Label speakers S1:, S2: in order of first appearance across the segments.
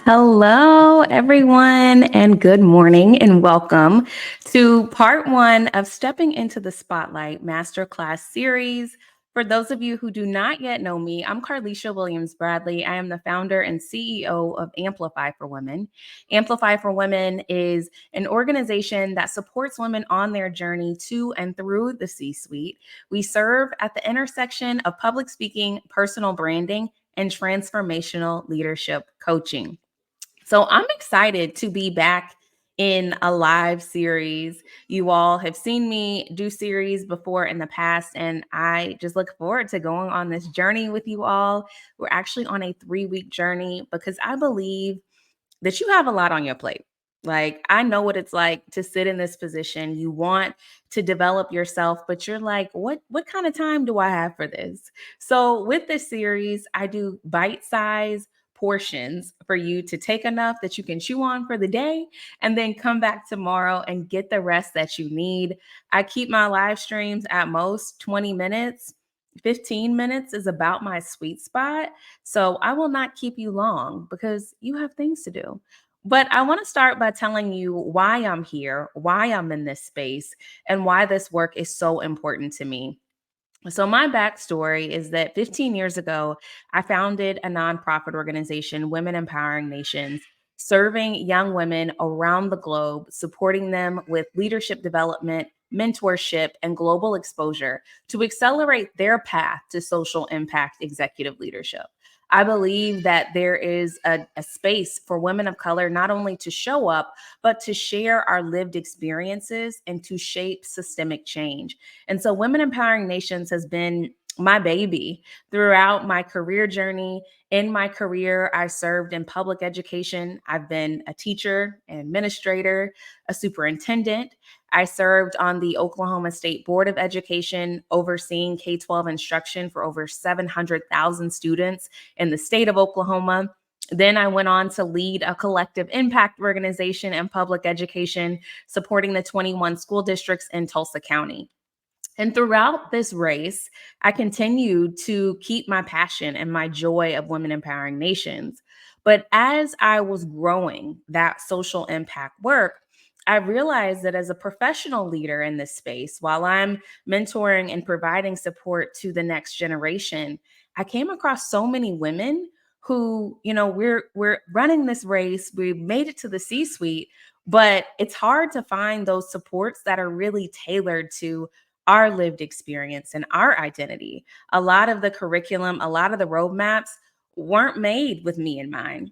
S1: Hello, everyone, and good morning, and welcome to part one of Stepping into the Spotlight Masterclass series. For those of you who do not yet know me, I'm Carlisha Williams Bradley. I am the founder and CEO of Amplify for Women. Amplify for Women is an organization that supports women on their journey to and through the C suite. We serve at the intersection of public speaking, personal branding, and transformational leadership coaching. So I'm excited to be back in a live series. You all have seen me do series before in the past, and I just look forward to going on this journey with you all. We're actually on a 3-week journey because I believe that you have a lot on your plate. Like, I know what it's like to sit in this position. You want to develop yourself, but you're like, what kind of time do I have for this? So, with this series, I do bite-size portions for you to take enough that you can chew on for the day and then come back tomorrow and get the rest that you need. I keep my live streams at most 20 minutes. 15 minutes is about my sweet spot. So I will not keep you long because you have things to do. But I want to start by telling you why I'm here, why I'm in this space, and why this work is so important to me. So, my backstory is that 15 years ago, I founded a nonprofit organization, Women Empowering Nations, serving young women around the globe, supporting them with leadership development, mentorship, and global exposure to accelerate their path to social impact executive leadership. I believe that there is a space for women of color not only to show up, but to share our lived experiences and to shape systemic change. And so, Women Empowering Nations has been my baby throughout my career journey. In my career, I served in public education. I've been a teacher, an administrator, a superintendent. I served on the Oklahoma State Board of Education, overseeing K 12 instruction for over 700,000 students in the state of Oklahoma. Then I went on to lead a collective impact organization in public education, supporting the 21 school districts in Tulsa County. And throughout this race, I continued to keep my passion and my joy of women empowering nations. But as I was growing that social impact work, I realized that as a professional leader in this space, while I'm mentoring and providing support to the next generation, I came across so many women who, we're running this race, we made it to the C-suite, but it's hard to find those supports that are really tailored to our lived experience and our identity. A lot of the curriculum, a lot of the roadmaps weren't made with me in mind.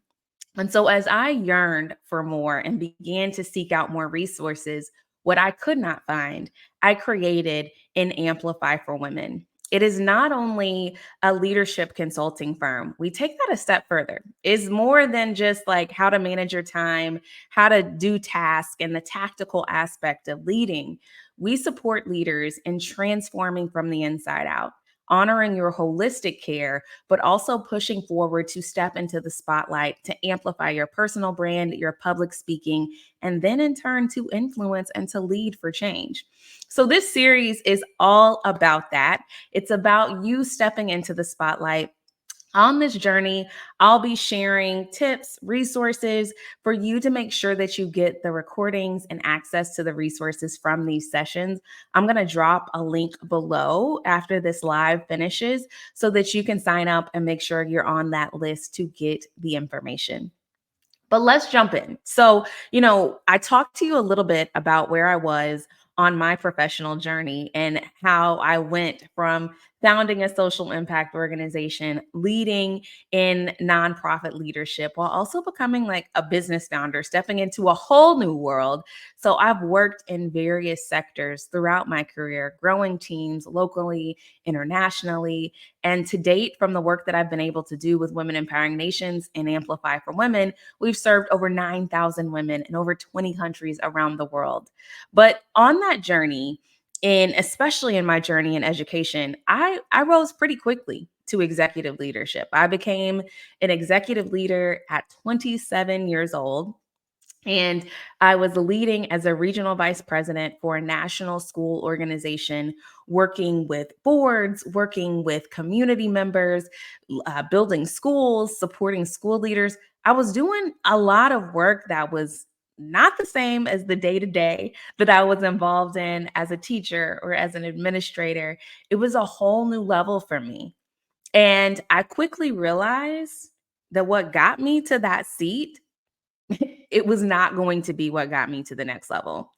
S1: And so, as I yearned for more and began to seek out more resources, what I could not find, I created an Amplify for Women. It is not only a leadership consulting firm. We take that a step further. It's more than just like how to manage your time, how to do tasks, and the tactical aspect of leading. We support leaders in transforming from the inside out, honoring your holistic care, but also pushing forward to step into the spotlight to amplify your personal brand, your public speaking, and then in turn to influence and to lead for change. So, this series is all about that. It's about you stepping into the spotlight. On this journey, I'll be sharing tips, resources for you to make sure that you get the recordings and access to the resources from these sessions. I'm going to drop a link below after this live finishes so that you can sign up and make sure you're on that list to get the information. But let's jump in. So, I talked to you a little bit about where I was on my professional journey and how I went from founding a social impact organization, leading in nonprofit leadership, while also becoming like a business founder, stepping into a whole new world. So, I've worked in various sectors throughout my career, growing teams locally, internationally. And to date, from the work that I've been able to do with Women Empowering Nations and Amplify for Women, we've served over 9,000 women in over 20 countries around the world. But on that journey, and especially in my journey in education, I rose pretty quickly to executive leadership. I became an executive leader at 27 years old. And I was leading as a regional vice president for a national school organization, working with boards, working with community members, building schools, supporting school leaders. I was doing a lot of work that was not the same as the day to day that I was involved in as a teacher or as an administrator. It was a whole new level for me. And I quickly realized that what got me to that seat, it was not going to be what got me to the next level.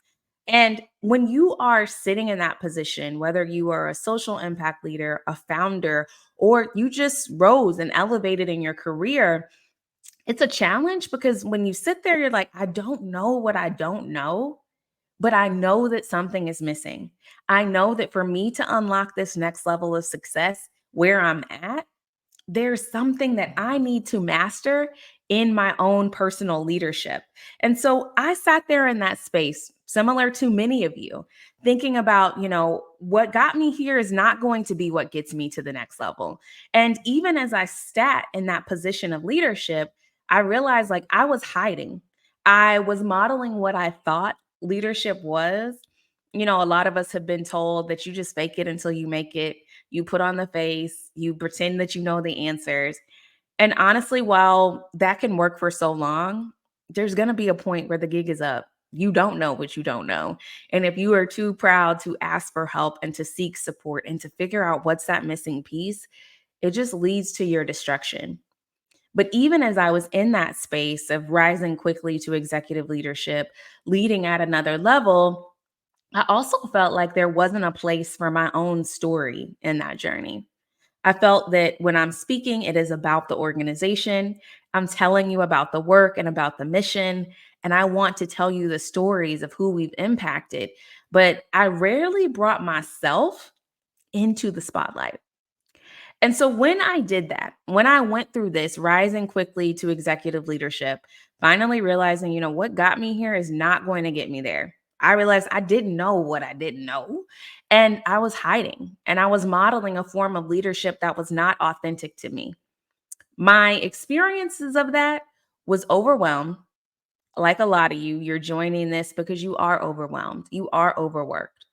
S1: And when you are sitting in that position, whether you are a social impact leader, a founder, or you just rose and elevated in your career, it's a challenge because when you sit there, you're like, I don't know what I don't know, but I know that something is missing. I know that for me to unlock this next level of success where I'm at, there's something that I need to master in my own personal leadership. And so I sat there in that space, similar to many of you, thinking about, what got me here is not going to be what gets me to the next level. And even as I sat in that position of leadership, I realized like I was hiding. I was modeling what I thought leadership was. A lot of us have been told that you just fake it until you make it, you put on the face, you pretend that you know the answers. And honestly, while that can work for so long, there's going to be a point where the gig is up. You don't know what you don't know. And if you are too proud to ask for help and to seek support and to figure out what's that missing piece, it just leads to your destruction. But even as I was in that space of rising quickly to executive leadership, leading at another level, I also felt like there wasn't a place for my own story in that journey. I felt that when I'm speaking, it is about the organization. I'm telling you about the work and about the mission. And I want to tell you the stories of who we've impacted. But I rarely brought myself into the spotlight. And so when I did that, when I went through this rising quickly to executive leadership, finally realizing, what got me here is not going to get me there. I realized I didn't know what I didn't know. And I was hiding and I was modeling a form of leadership that was not authentic to me. My experiences of that was overwhelmed. Like a lot of you, you're joining this because you are overwhelmed. You are overworked.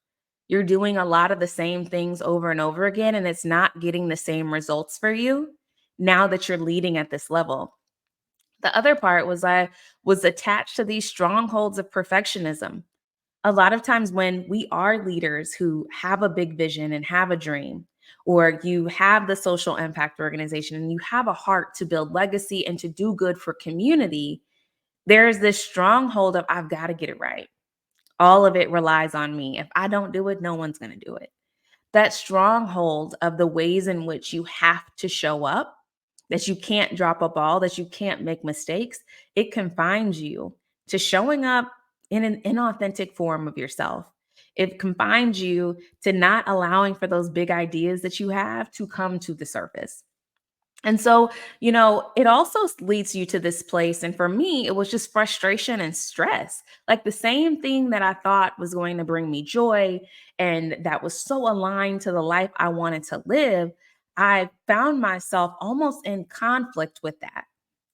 S1: You're doing a lot of the same things over and over again, and it's not getting the same results for you now that you're leading at this level. The other part was I was attached to these strongholds of perfectionism. A lot of times, when we are leaders who have a big vision and have a dream, or you have the social impact organization and you have a heart to build legacy and to do good for community, there's this stronghold of, I've got to get it right. All of it relies on me. If I don't do it, no one's going to do it. That stronghold of the ways in which you have to show up, that you can't drop a ball, that you can't make mistakes, it confines you to showing up in an inauthentic form of yourself. It confines you to not allowing for those big ideas that you have to come to the surface. And so, it also leads you to this place. And for me, it was just frustration and stress. Like the same thing that I thought was going to bring me joy and that was so aligned to the life I wanted to live, I found myself almost in conflict with that.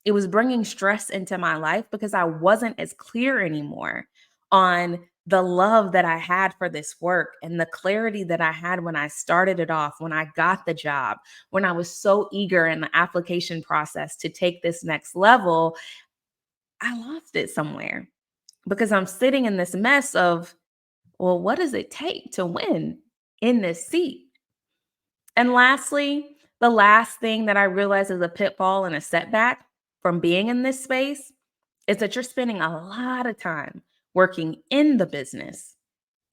S1: It was bringing stress into my life because I wasn't as clear anymore on the love that I had for this work and the clarity that I had when I started it off, when I got the job, when I was so eager in the application process to take this next level. I lost it somewhere because I'm sitting in this mess of, well, what does it take to win in this seat? And lastly, the last thing that I realized is a pitfall and a setback from being in this space is that you're spending a lot of time working in the business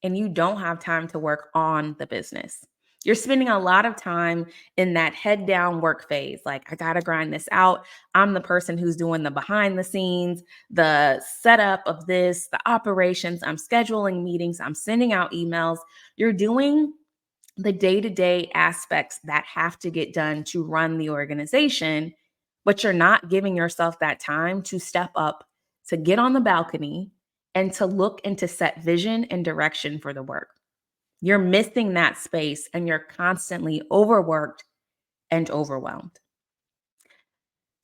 S1: and you don't have time to work on the business. You're spending a lot of time in that head down work phase. Like, I got to grind this out. I'm the person who's doing the behind the scenes, the setup of this, the operations. I'm scheduling meetings. I'm sending out emails. You're doing the day to day aspects that have to get done to run the organization, but you're not giving yourself that time to step up, to get on the balcony, and to look and to set vision and direction for the work. You're missing that space and you're constantly overworked and overwhelmed.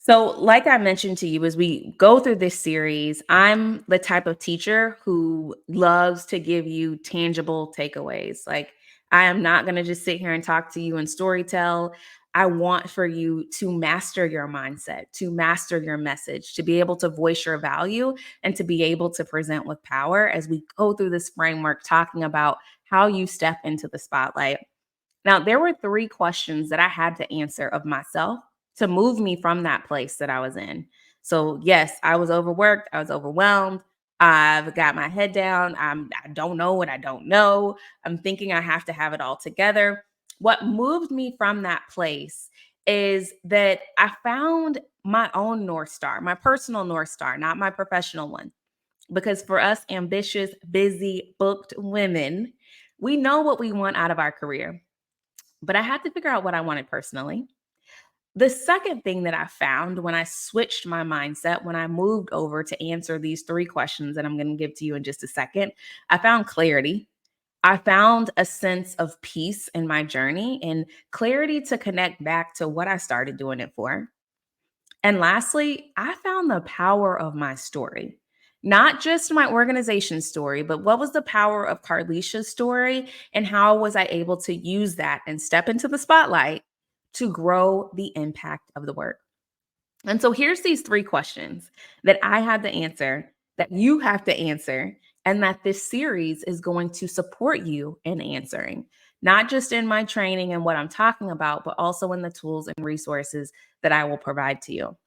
S1: So, like I mentioned to you, as we go through this series, I'm the type of teacher who loves to give you tangible takeaways. Like, I am not going to just sit here and talk to you and story tell. I want for you to master your mindset, to master your message, to be able to voice your value, and to be able to present with power as we go through this framework talking about how you step into the spotlight. Now, there were 3 questions that I had to answer of myself to move me from that place that I was in. So, yes, I was overworked, I was overwhelmed. I've got my head down. I don't know what I don't know. I'm thinking I have to have it all together. What moved me from that place is that I found my own North Star, my personal North Star, not my professional one. Because for us ambitious, busy, booked women, we know what we want out of our career, but I had to figure out what I wanted personally. The second thing that I found when I switched my mindset, when I moved over to answer these 3 questions that I'm going to give to you in just a second, I found clarity. I found a sense of peace in my journey and clarity to connect back to what I started doing it for. And lastly, I found the power of my story. Not just my organization story, but what was the power of Carlicia's story and how was I able to use that and step into the spotlight to grow the impact of the work? And so here's these 3 questions that I had to answer, that you have to answer, and that this series is going to support you in answering, not just in my training and what I'm talking about, but also in the tools and resources that I will provide to you.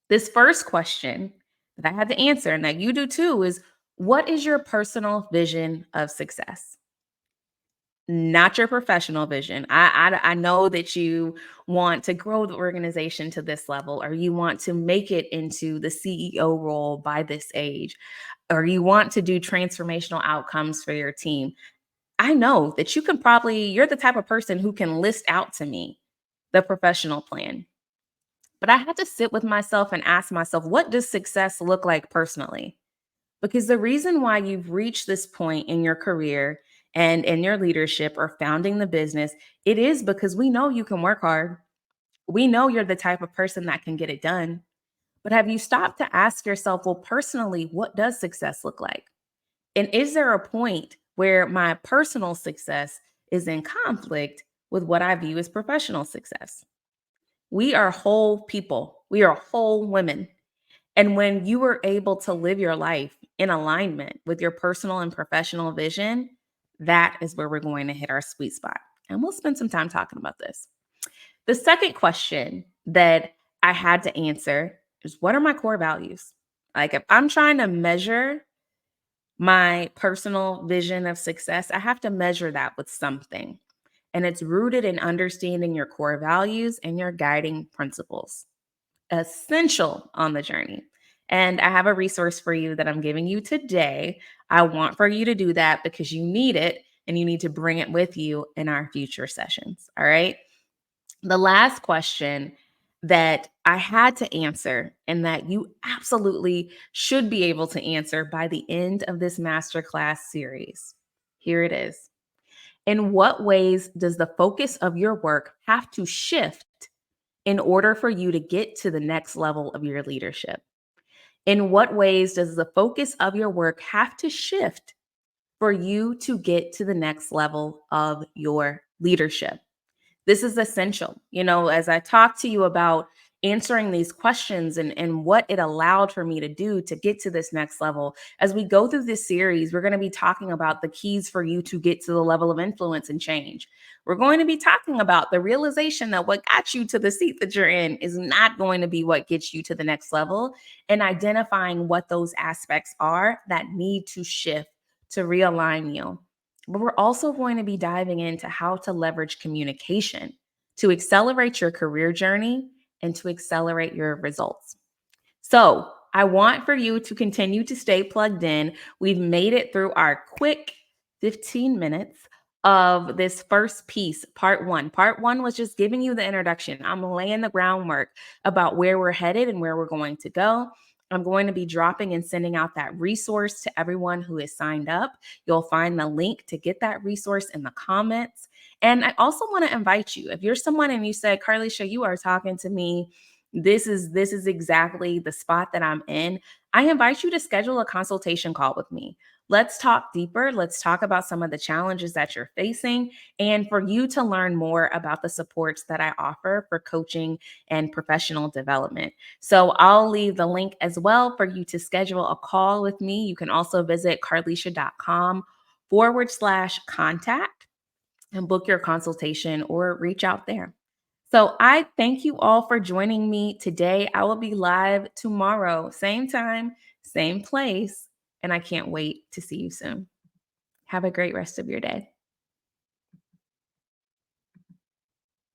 S1: This first question that I had to answer, and that you do too, is what is your personal vision of success? Not your professional vision. I know that you want to grow the organization to this level, or you want to make it into the CEO role by this age, or you want to do transformational outcomes for your team. I know that you're the type of person who can list out to me the professional plan. But I had to sit with myself and ask myself, what does success look like personally? Because the reason why you've reached this point in your career and in your leadership or founding the business, it is because we know you can work hard. We know you're the type of person that can get it done. But have you stopped to ask yourself, well, personally, what does success look like? And is there a point where my personal success is in conflict with what I view as professional success? We are whole people, we are whole women. And when you are able to live your life in alignment with your personal and professional vision, that is where we're going to hit our sweet spot. And we'll spend some time talking about this. The second question that I had to answer is, what are my core values? Like, if I'm trying to measure my personal vision of success, I have to measure that with something. And it's rooted in understanding your core values and your guiding principles, essential on the journey. And I have a resource for you that I'm giving you today. I want for you to do that because you need it and you need to bring it with you in our future sessions. All right. The last question that I had to answer, and that you absolutely should be able to answer by the end of this masterclass series. Here it is. In what ways does the focus of your work have to shift in order for you to get to the next level of your leadership? In what ways does the focus of your work have to shift for you to get to the next level of your leadership? This is essential. As I talk to you about answering these questions and what it allowed for me to do to get to this next level, as we go through this series, we're going to be talking about the keys for you to get to the level of influence and change. We're going to be talking about the realization that what got you to the seat that you're in is not going to be what gets you to the next level, and identifying what those aspects are that need to shift to realign you. But we're also going to be diving into how to leverage communication to accelerate your career journey and to accelerate your results. So, I want for you to continue to stay plugged in. We've made it through our quick 15 minutes of this first piece, part one. Part one was just giving you the introduction. I'm laying the groundwork about where we're headed and where we're going to go. I'm going to be dropping and sending out that resource to everyone who is signed up. You'll find the link to get that resource in the comments. And I also want to invite you, if you're someone and you say, Carlisha, you are talking to me this is exactly the spot that I'm in, I invite you to schedule a consultation call with me. Let's talk deeper. Let's talk about some of the challenges that you're facing and for you to learn more about the supports that I offer for coaching and professional development. So I'll leave the link as well for you to schedule a call with me. You can also visit carlicia.com/contact and book your consultation or reach out there. So I thank you all for joining me today. I will be live tomorrow, same time, same place, and I can't wait to see you soon. Have a great rest of your day.